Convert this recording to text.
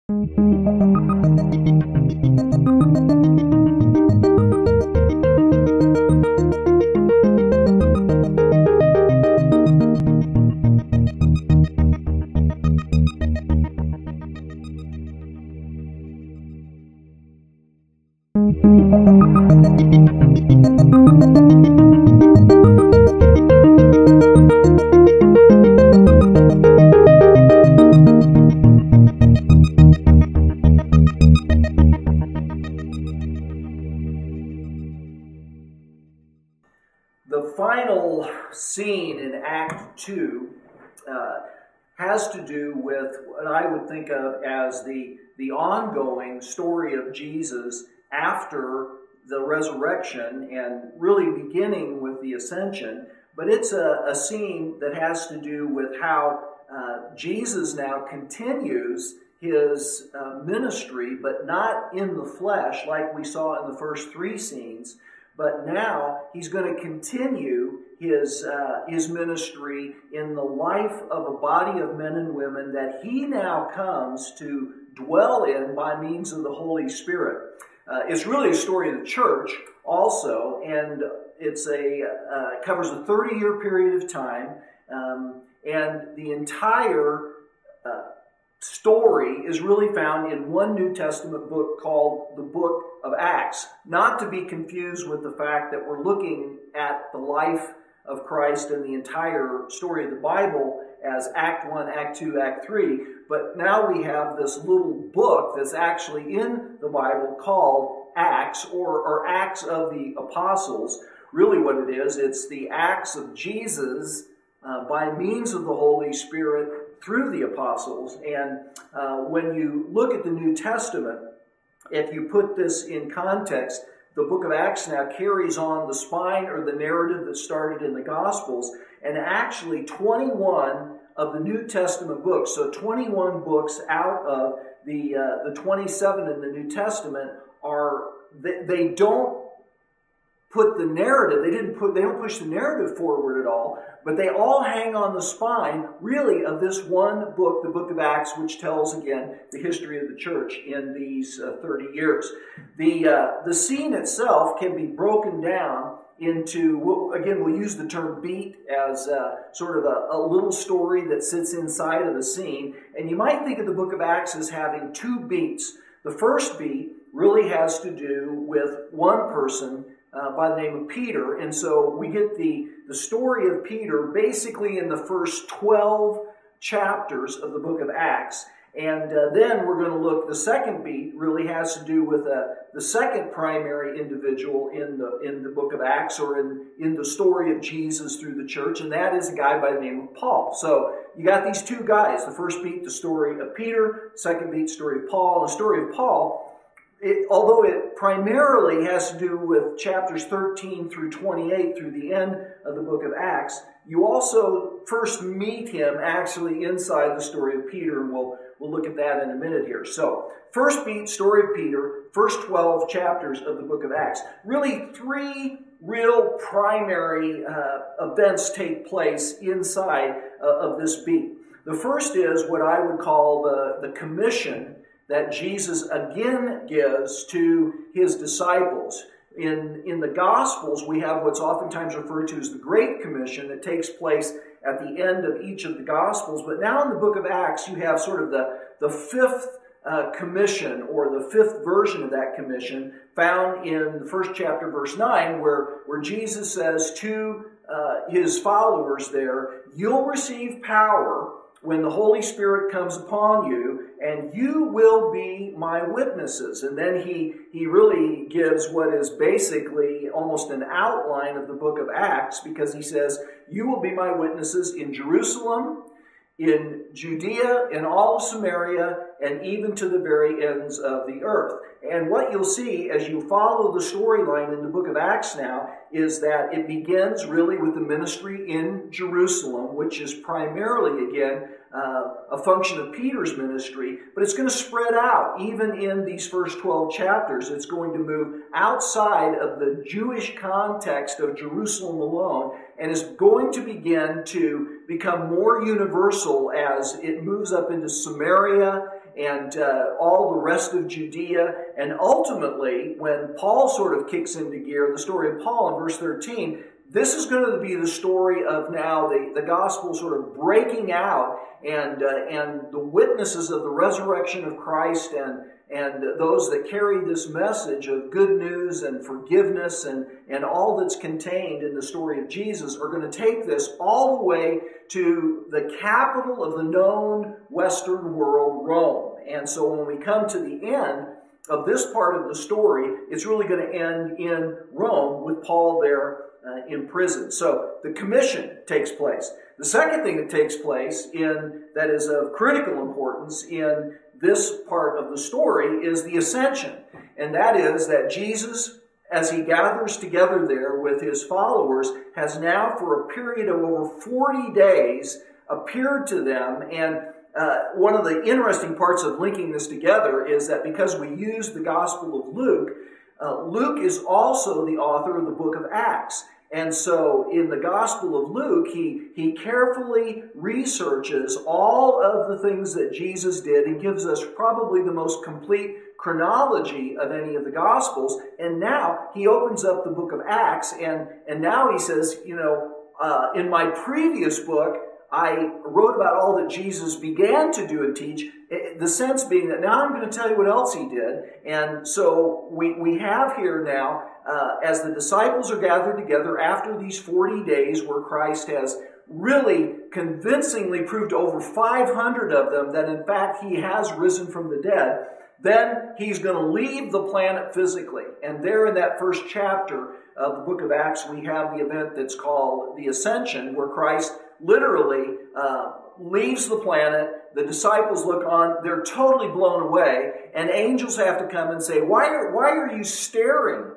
The final scene in Act 2 has to do with what I would think of as the ongoing story of Jesus after the resurrection and really beginning with the ascension. But it's a scene that has to do with how Jesus now continues his ministry, but not in the flesh like we saw in the first three scenes. But now he's going to continue his ministry in the life of a body of men and women that he now comes to dwell in by means of the Holy Spirit. It's really a story of the church also, and it's covers a 30-year period of time, and the entire story is really found in one New Testament book called the Book of Acts. Not to be confused with the fact that we're looking at the life of Christ and the entire story of the Bible as Act 1, Act 2, Act 3, but now we have this little book that's actually in the Bible called Acts, or Acts of the Apostles. Really what it is, it's the Acts of Jesus by means of the Holy Spirit through the apostles. And when you look at the New Testament, if you put this in context, the book of Acts now carries on the spine or the narrative that started in the Gospels, and actually 21 of the New Testament books, so 21 books out of the 27 in the New Testament they don't put the narrative, they don't push the narrative forward at all, but they all hang on the spine, really, of this one book, the book of Acts, which tells, again, the history of the church in these 30 years. The scene itself can be broken down into, again, we'll use the term beat as sort of a little story that sits inside of the scene, and you might think of the book of Acts as having two beats. The first beat really has to do with one person by the name of Peter. And so we get the story of Peter basically in the first 12 chapters of the book of Acts. And then we're going to look, the second beat really has to do with the second primary individual in the book of Acts, or in the story of Jesus through the church, and that is a guy by the name of Paul. So you got these two guys. The first beat, the story of Peter. Second beat, story of Paul. The story of Paul, although it primarily has to do with chapters 13 through 28 through the end of the book of Acts, you also first meet him actually inside the story of Peter, and we'll look at that in a minute here. So, first beat, story of Peter, first 12 chapters of the book of Acts. Really, three real primary events take place inside of this beat. The first is what I would call the commission that Jesus again gives to his disciples. In the Gospels, we have what's oftentimes referred to as the Great Commission that takes place at the end of each of the Gospels. But now in the book of Acts, you have sort of the fifth commission, or the fifth version of that commission, found in the first chapter, verse 9, where Jesus says to his followers there, "You'll receive power when the Holy Spirit comes upon you, and you will be my witnesses." And then he really gives what is basically almost an outline of the book of Acts, because he says, "You will be my witnesses in Jerusalem, in Judea, in all of Samaria, and even to the very ends of the earth." And what you'll see as you follow the storyline in the book of Acts now is that it begins really with the ministry in Jerusalem, which is primarily, again, a function of Peter's ministry, but it's going to spread out. Even in these first 12 chapters, it's going to move outside of the Jewish context of Jerusalem alone, and is going to begin to become more universal as it moves up into Samaria and all the rest of Judea. And ultimately, when Paul sort of kicks into gear, the story of Paul in verse 13, this is going to be the story of now the gospel sort of breaking out, and the witnesses of the resurrection of Christ, and those that carry this message of good news and forgiveness and all that's contained in the story of Jesus are going to take this all the way to the capital of the known Western world, Rome. And so when we come to the end of this part of the story, it's really going to end in Rome with Paul there in prison. So the commission takes place. The second thing that takes place that is of critical importance in this part of the story is the ascension. And that is that Jesus, as he gathers together there with his followers, has now for a period of over 40 days appeared to them. And one of the interesting parts of linking this together is that because we use the Gospel of Luke, Luke is also the author of the book of Acts. And so in the Gospel of Luke, he carefully researches all of the things that Jesus did and gives us probably the most complete chronology of any of the Gospels. And now he opens up the book of Acts, and now he says, in my previous book, I wrote about all that Jesus began to do and teach, the sense being that now I'm going to tell you what else he did. And so we have here now, as the disciples are gathered together after these 40 days where Christ has really convincingly proved to over 500 of them that in fact he has risen from the dead, then he's going to leave the planet physically. And there in that first chapter of the book of Acts, we have the event that's called the Ascension, where Christ literally leaves the planet. The disciples look on, they're totally blown away, and angels have to come and say, why are you staring?